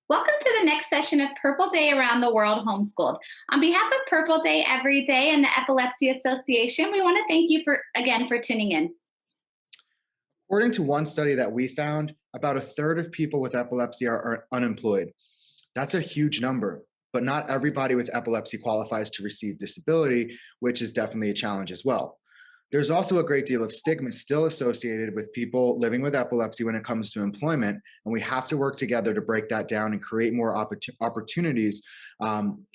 Welcome to the next session of Purple Day Around the World Homeschooled. On behalf of Purple Day Every Day and the Epilepsy Association, we want to thank you for tuning in. According to one study that we found, about a third of people with epilepsy are unemployed. That's a huge number, but not everybody with epilepsy qualifies to receive disability, which is definitely a challenge as well. There's also a great deal of stigma still associated with people living with epilepsy when it comes to employment, and we have to work together to break that down and create more opportunities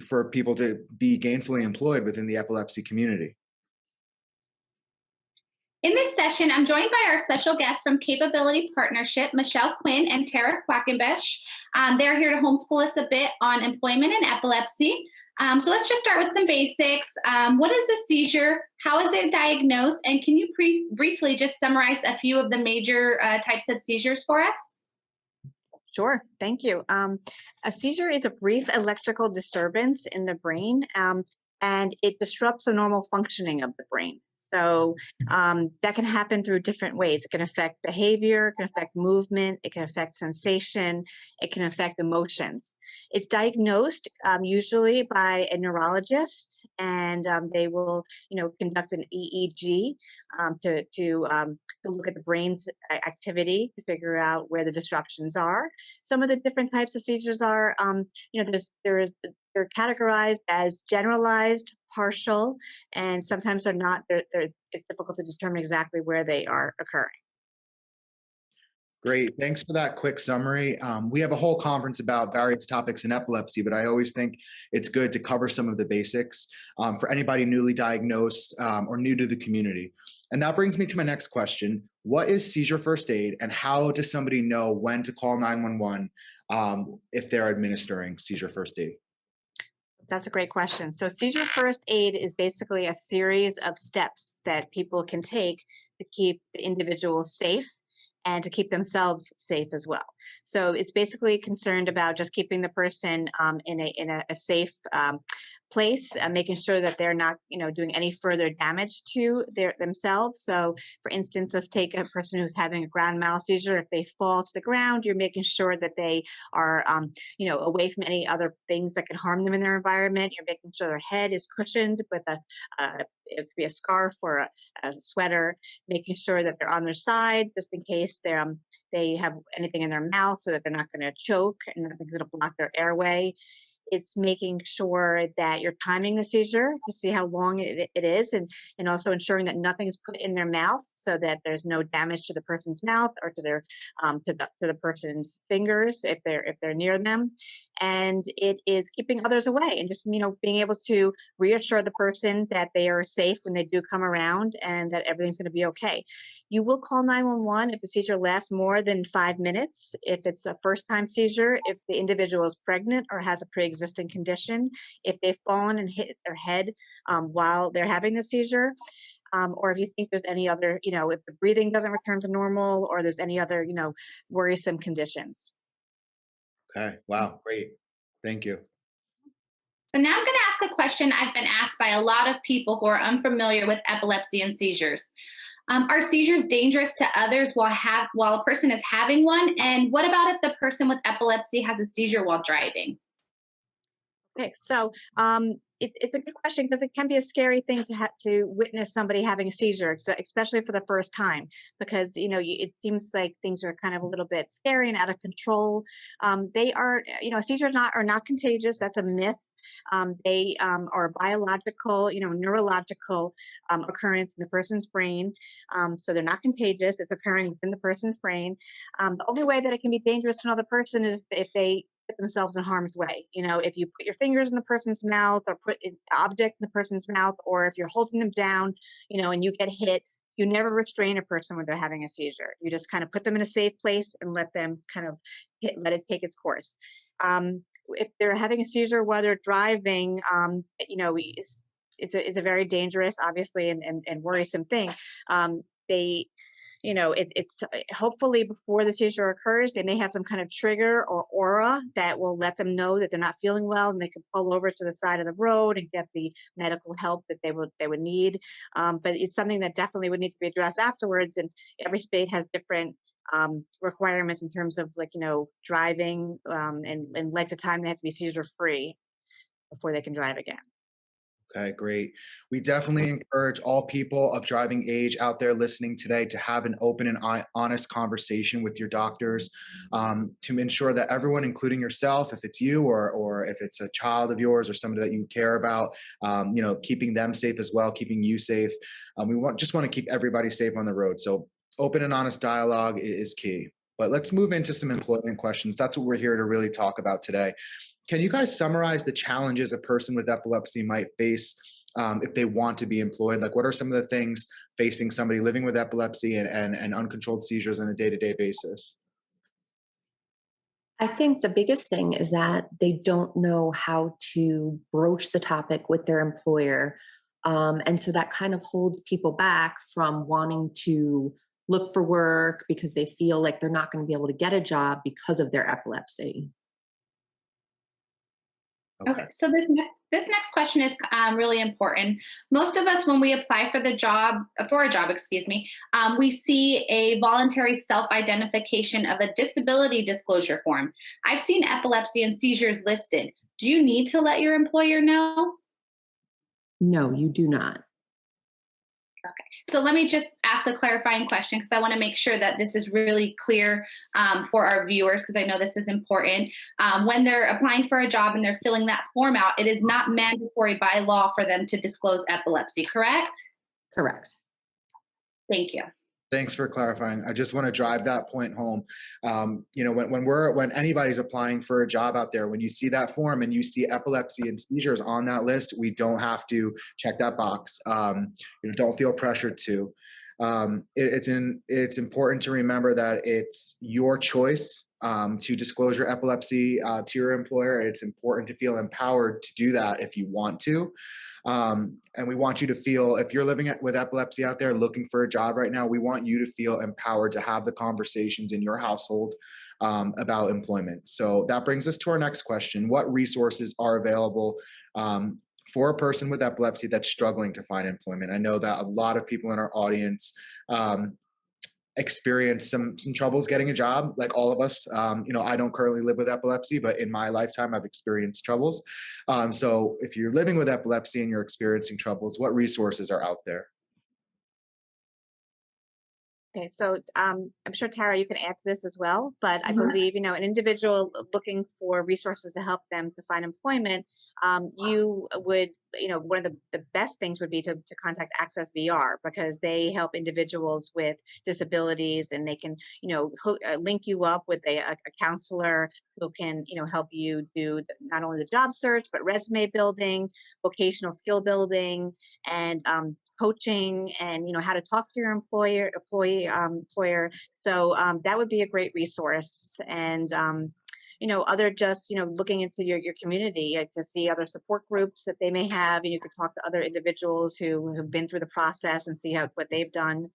for people to be gainfully employed within the epilepsy community. In this session, I'm joined by our special guests from Capability Partnership, Michelle Quinn and Tara Quackenbush. They're here to homeschool us a bit on employment and epilepsy. So let's just start with some basics. What is a seizure? How is it diagnosed? And can you briefly just summarize a few of the major types of seizures for us? Sure, thank you. A seizure is a brief electrical disturbance in the brain, and it disrupts the normal functioning of the brain. So that can happen through different ways. It can affect behavior, it can affect movement, it can affect sensation, it can affect emotions. It's diagnosed usually by a neurologist, and they will, conduct an EEG to look at the brain's activity to figure out where the disruptions are. Some of the different types of seizures are, they're categorized as generalized, partial, and sometimes they're not. It's difficult to determine exactly where they are occurring. Great. Thanks for that quick summary. We have a whole conference about various topics in epilepsy, but I always think it's good to cover some of the basics for anybody newly diagnosed or new to the community. And that brings me to my next question. What is Seizure First Aid, and how does somebody know when to call 911 if they're administering Seizure First Aid? That's a great question. So Seizure First Aid is basically a series of steps that people can take to keep the individual safe and to keep themselves safe as well. So it's basically concerned about just keeping the person in a safe place, making sure that they're not, doing any further damage to themselves. So, for instance, let's take a person who's having a grand mal seizure. If they fall to the ground, you're making sure that they are, away from any other things that can harm them in their environment. You're making sure their head is cushioned with it could be a scarf or a sweater, making sure that they're on their side just in case they have anything in their mouth so that they're not going to choke and nothing's going to block their airway. It's making sure that you're timing the seizure to see how long it is, and also ensuring that nothing is put in their mouth so that there's no damage to the person's mouth or to their to the person's fingers if they're near them. And it is keeping others away and just being able to reassure the person that they are safe when they do come around and that everything's going to be okay. You will call 911 if the seizure lasts more than 5 minutes, if it's a first-time seizure, if the individual is pregnant or has a pre-existing condition, if they've fallen and hit their head while they're having the seizure, or if you think there's any other, if the breathing doesn't return to normal or there's any other, worrisome conditions. Okay. Wow. Great. Thank you. So now I'm going to ask a question I've been asked by a lot of people who are unfamiliar with epilepsy and seizures. Are seizures dangerous to others while a person is having one? And what about if the person with epilepsy has a seizure while driving? Okay, so it's a good question because it can be a scary thing to witness somebody having a seizure, especially for the first time, because it seems like things are kind of a little bit scary and out of control. They are, seizures are not contagious. That's a myth. They are a biological, neurological occurrence in the person's brain. So they're not contagious. It's occurring within the person's brain. The only way that it can be dangerous to another person is if they put themselves in harm's way. If you put your fingers in the person's mouth or put an object in the person's mouth, or if you're holding them down, and you get hit, you never restrain a person when they're having a seizure. You just kind of put them in a safe place and let them let it take its course. If they're having a seizure while they're driving, it's a very dangerous, obviously, and worrisome thing. It's hopefully before the seizure occurs, they may have some kind of trigger or aura that will let them know that they're not feeling well, and they can pull over to the side of the road and get the medical help that they would need. But it's something that definitely would need to be addressed afterwards. And every state has different requirements in terms of like, driving, and length of time they have to be seizure free before they can drive again. Okay, great. We definitely encourage all people of driving age out there listening today to have an open and honest conversation with your doctors, to ensure that everyone, including yourself, if it's you or if it's a child of yours or somebody that you care about, keeping them safe as well, keeping you safe. We just want to keep everybody safe on the road. So open and honest dialogue is key. But let's move into some employment questions. That's what we're here to really talk about today. Can you guys summarize the challenges a person with epilepsy might face if they want to be employed? Like, what are some of the things facing somebody living with epilepsy and uncontrolled seizures on a day-to-day basis? I think the biggest thing is that they don't know how to broach the topic with their employer. And so that kind of holds people back from wanting to look for work because they feel like they're not going to be able to get a job because of their epilepsy. Okay, so this next question is really important. Most of us, when we apply for a job, we see a voluntary self-identification of a disability disclosure form. I've seen epilepsy and seizures listed. Do you need to let your employer know? No, you do not. Okay, so let me just ask a clarifying question because I want to make sure that this is really clear for our viewers, because I know this is important. When they're applying for a job and they're filling that form out, it is not mandatory by law for them to disclose epilepsy, correct? Correct. Thank you. Thanks for clarifying. I just want to drive that point home. When anybody's applying for a job out there, when you see that form and you see epilepsy and seizures on that list, we don't have to check that box. Don't feel pressured to. It's important to remember that it's your choice to disclose your epilepsy to your employer. It's important to feel empowered to do that if you want to. And we want you to feel, if you're living with epilepsy out there looking for a job right now, we want you to feel empowered to have the conversations in your household about employment. So that brings us to our next question. What resources are available for a person with epilepsy that's struggling to find employment? I know that a lot of people in our audience experience some troubles getting a job, like all of us. I don't currently live with epilepsy, but in my lifetime, I've experienced troubles. So if you're living with epilepsy and you're experiencing troubles, what resources are out there? Okay, so I'm sure, Tara, you can add to this as well, but I believe, an individual looking for resources to help them to find employment, you would, one of the best things would be to contact Access VR, because they help individuals with disabilities, and they can, link you up with a counselor who can, help you do not only the job search, but resume building, vocational skill building, and coaching, and how to talk to your employer. So that would be a great resource. And other just looking into your community to see other support groups that they may have, and you could talk to other individuals who have been through the process and see what they've done.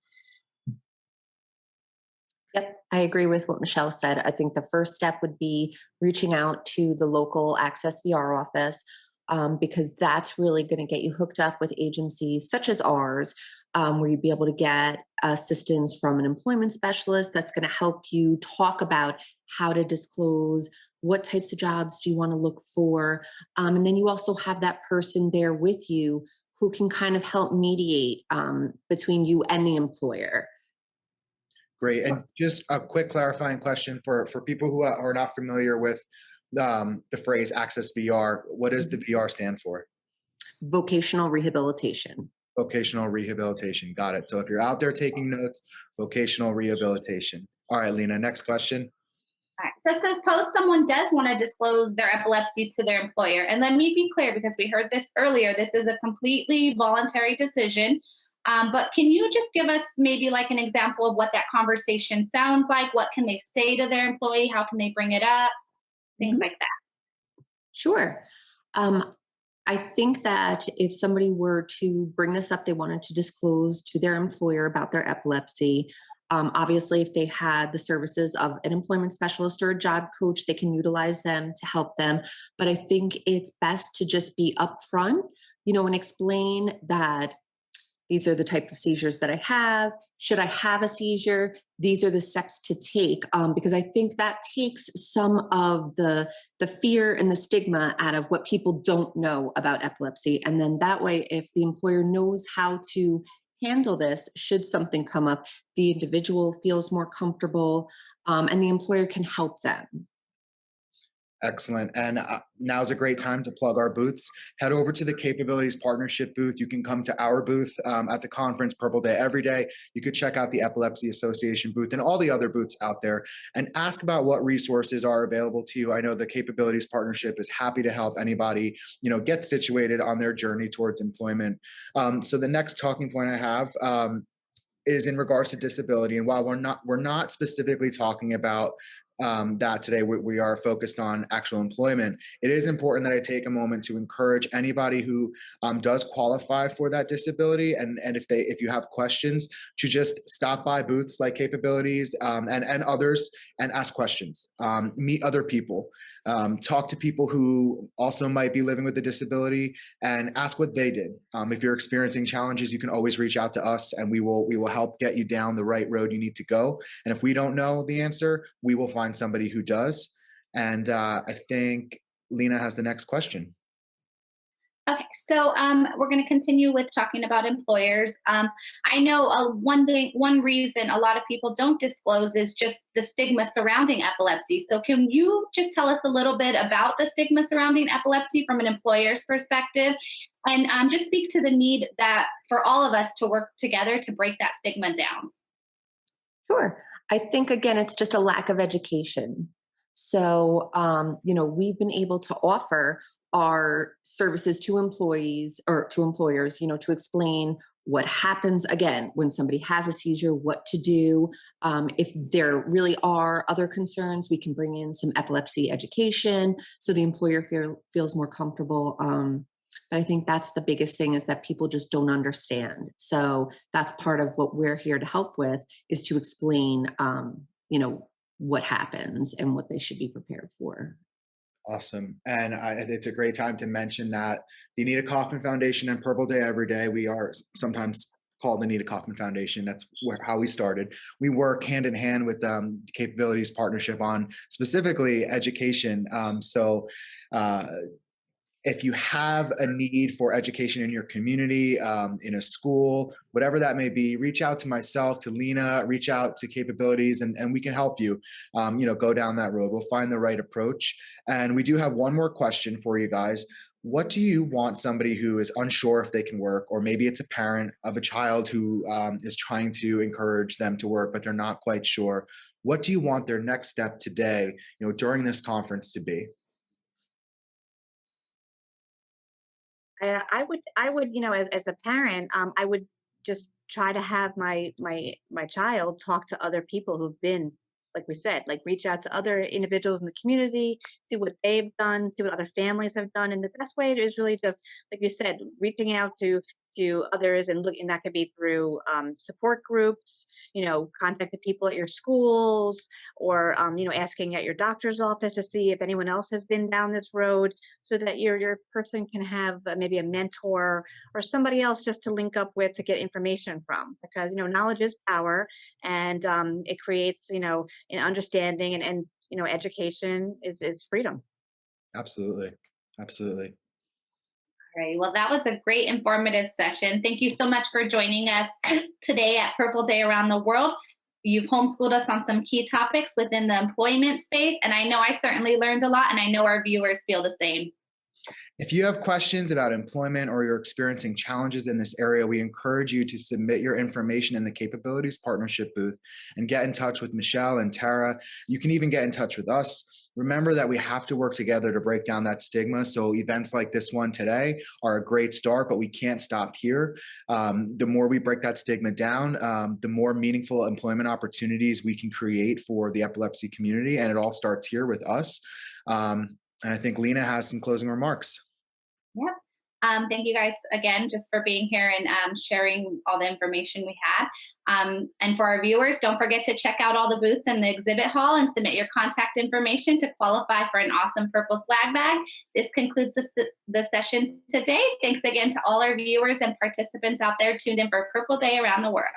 Yep, I agree with what Michelle said. I think the first step would be reaching out to the local Access VR office, because that's really going to get you hooked up with agencies such as ours, where you'd be able to get assistance from an employment specialist that's going to help you talk about how to disclose, what types of jobs do you want to look for. And then you also have that person there with you who can kind of help mediate between you and the employer. Great. And just a quick clarifying question for people who are not familiar with the phrase Access VR. What does the VR stand for? Vocational rehabilitation. Vocational rehabilitation. Got it. So if you're out there taking notes, vocational rehabilitation. All right, Lena, next question. All right. So suppose someone does want to disclose their epilepsy to their employer. And let me be clear, because we heard this earlier, this is a completely voluntary decision. But can you just give us maybe like an example of what that conversation sounds like? What can they say to their employee? How can they bring it up? Things like that. Sure. I think that if somebody were to bring this up, they wanted to disclose to their employer about their epilepsy. Obviously, if they had the services of an employment specialist or a job coach, they can utilize them to help them. But I think it's best to just be upfront, and explain that these are the type of seizures that I have. Should I have a seizure? These are the steps to take, because I think that takes some of the fear and the stigma out of what people don't know about epilepsy. And then that way, if the employer knows how to handle this, should something come up, the individual feels more comfortable, and the employer can help them. Excellent. And now's a great time to plug our booths. Head over to the Capabilities Partnership booth. You can come to our booth at the conference, Purple Day Every Day. You could check out the Epilepsy Association booth and all the other booths out there and ask about what resources are available to you. I know the Capabilities Partnership is happy to help anybody, get situated on their journey towards employment. So the next talking point I have is in regards to disability. And while we're not specifically talking about that today, we are focused on actual employment. It is important that I take a moment to encourage anybody who does qualify for that disability, and if you have questions, to just stop by booths like Capabilities and others and ask questions, meet other people, talk to people who also might be living with a disability, and ask what they did. If you're experiencing challenges, you can always reach out to us, and we will help get you down the right road you need to go. And if we don't know the answer, we will find somebody who does. And I think Lena has the next question. Okay, so we're going to continue with talking about employers. I know one reason a lot of people don't disclose is just the stigma surrounding epilepsy. So can you just tell us a little bit about the stigma surrounding epilepsy from an employer's perspective, and just speak to the need that for all of us to work together to break that stigma down? Sure. I think, again, it's just a lack of education. So, we've been able to offer our services to employees or to employers, to explain what happens again when somebody has a seizure, what to do. If there really are other concerns, we can bring in some epilepsy education so the employer feels more comfortable. But I think that's the biggest thing, is that people just don't understand. So that's part of what we're here to help with, is to explain, what happens and what they should be prepared for. Awesome. And it's a great time to mention that the Anita Kaufman Foundation and Purple Day Every Day, we are sometimes called the Anita Kaufman Foundation. That's how we started. We work hand in hand with the Capabilities Partnership on specifically education. If you have a need for education in your community, in a school, whatever that may be, reach out to myself, to Lena, reach out to Capabilities, and we can help you, go down that road. We'll find the right approach. And we do have one more question for you guys. What do you want somebody who is unsure if they can work, or maybe it's a parent of a child who is trying to encourage them to work, but they're not quite sure? What do you want their next step today, during this conference to be? I would, as a parent, I would just try to have my child talk to other people who've been, like we said, like reach out to other individuals in the community, see what they've done, see what other families have done. And the best way is really just, like you said, reaching out to others, and looking, that could be through support groups, contact the people at your schools, or asking at your doctor's office to see if anyone else has been down this road, so that your person can have maybe a mentor or somebody else just to link up with, to get information from, because knowledge is power, and it creates an understanding, and education is freedom. Absolutely. Absolutely. Great. Well, that was a great informative session. Thank you so much for joining us today at Purple Day Around the World. You've homeschooled us on some key topics within the employment space, and I know I certainly learned a lot, and I know our viewers feel the same. If you have questions about employment, or you're experiencing challenges in this area, we encourage you to submit your information in the Capabilities Partnership booth and get in touch with Michelle and Tara. You can even get in touch with us. Remember that we have to work together to break down that stigma. So events like this one today are a great start, but we can't stop here. The more we break that stigma down, the more meaningful employment opportunities we can create for the epilepsy community. And it all starts here with us. And I think Lena has some closing remarks. Yeah. Thank you guys again just for being here and sharing all the information we had. And for our viewers, don't forget to check out all the booths in the exhibit hall and submit your contact information to qualify for an awesome purple swag bag. This concludes the session today. Thanks again to all our viewers and participants out there tuned in for Purple Day around the world.